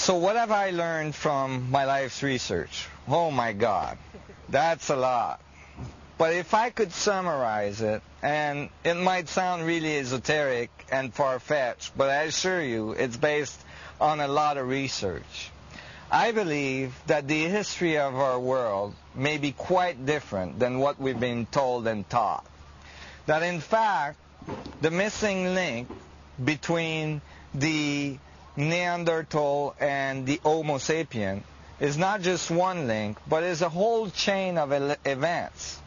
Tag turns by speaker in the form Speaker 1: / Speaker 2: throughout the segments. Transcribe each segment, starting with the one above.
Speaker 1: So what have I learned from my life's research? Oh my God, that's a lot. But if I could summarize it, and it might sound really esoteric and far-fetched, but I assure you it's based on a lot of research. I believe that the history of our world may be quite different than what we've been told and taught. That in fact, the missing link between the Neanderthal and the Homo sapien is not just one link, but is a whole chain of events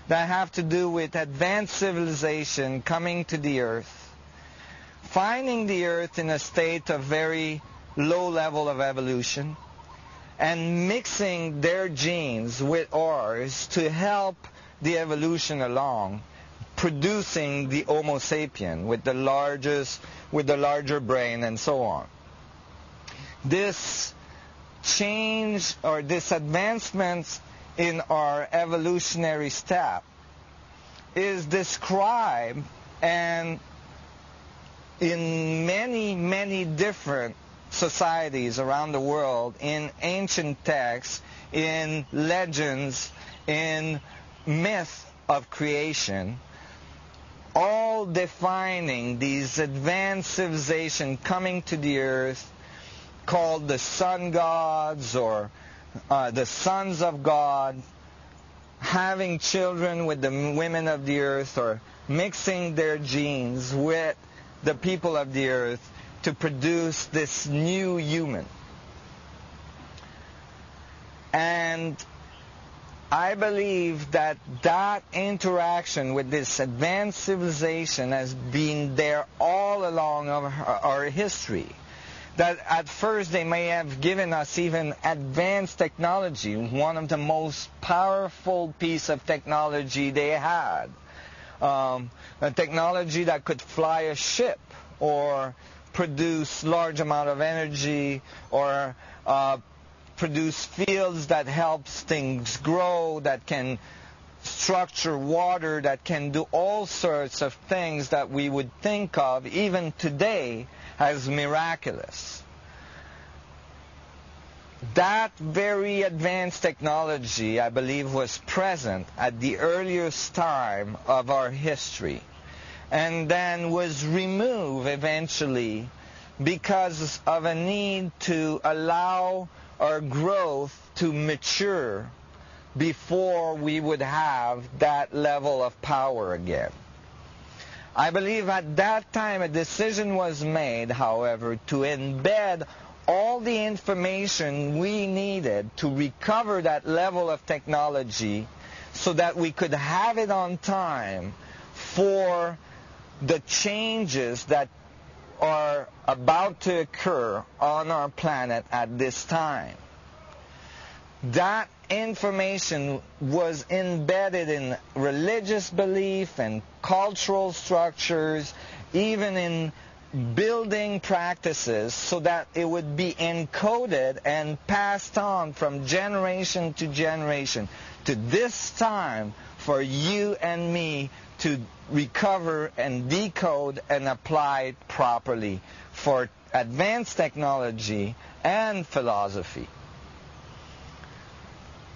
Speaker 1: that have to do with advanced civilization coming to the Earth, finding the Earth in a state of very low level of evolution, and mixing their genes with ours to help the evolution along, producing the Homo sapien with the larger brain and so on. This change or this advancement in our evolutionary step is described and in many, many different societies around the world, in ancient texts, in legends, in myth of creation, all defining these advanced civilization coming to the earth, called the sun gods or the sons of God, having children with the women of the earth, or mixing their genes with the people of the earth to produce this new human. And I believe that that interaction with this advanced civilization has been there all along our history. That at first they may have given us even advanced technology, one of the most powerful piece of technology they had. A technology that could fly a ship or produce large amount of energy or produce fields that helps things grow, that can structure water, that can do all sorts of things that we would think of even today as miraculous. That very advanced technology, I believe, was present at the earliest time of our history, and then was removed eventually because of a need to allow our growth to mature before we would have that level of power again. I believe at that time a decision was made, however, to embed all the information we needed to recover that level of technology so that we could have it on time for the changes that are about to occur on our planet at this time. That information was embedded in religious belief and cultural structures, even in building practices, so that it would be encoded and passed on from generation to generation to this time for you and me to recover and decode and apply it properly for advanced technology and philosophy.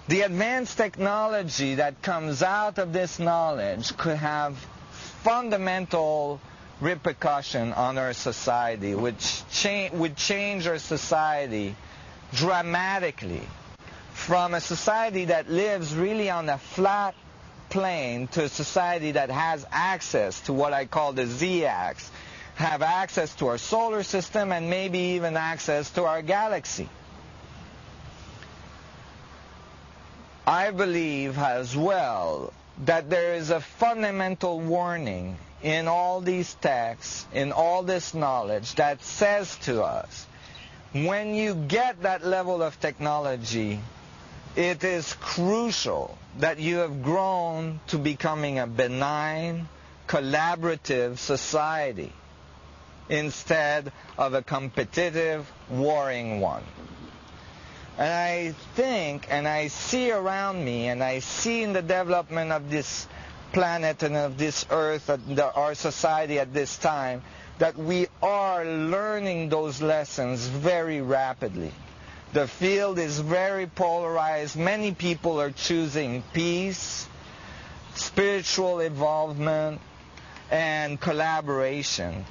Speaker 1: The advanced technology that comes out of this knowledge could have fundamental repercussion on our society, which would change our society dramatically from a society that lives really on a flat plane to a society that has access to what I call the Z-axis, have access to our solar system and maybe even access to our galaxy. I believe as well that there is a fundamental warning in all these texts, in all this knowledge, that says to us, when you get that level of technology, it is crucial that you have grown to becoming a benign, collaborative society instead of a competitive, warring one. And I think, and I see around me, and I see in the development of this planet and of this earth, our society at this time, that we are learning those lessons very rapidly. The field is very polarized. Many people are choosing peace, spiritual involvement, and collaboration.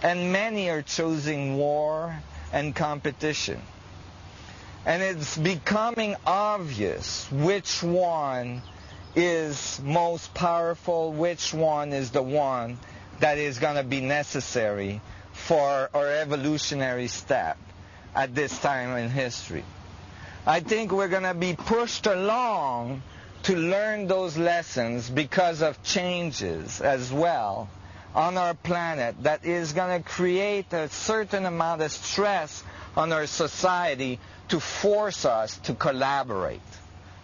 Speaker 1: And many are choosing war and competition. And it's becoming obvious which one is most powerful, which one is the one that is going to be necessary for our evolutionary step at this time in history. I think we're going to be pushed along to learn those lessons because of changes as well on our planet that is going to create a certain amount of stress on our society to force us to collaborate.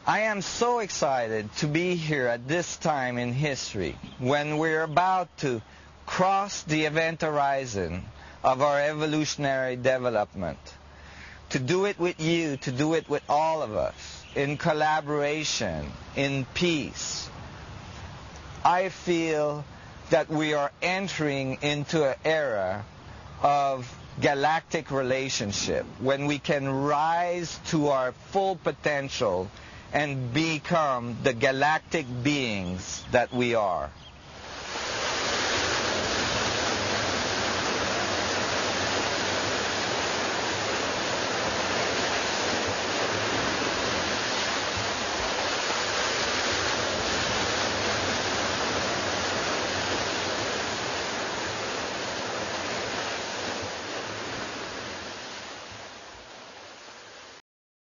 Speaker 1: I am so excited to be here at this time in history when we're about to cross the event horizon of our evolutionary development. To do it with you, to do it with all of us, in collaboration, in peace. I feel that we are entering into an era of galactic relationship when we can rise to our full potential and become the galactic beings that we are.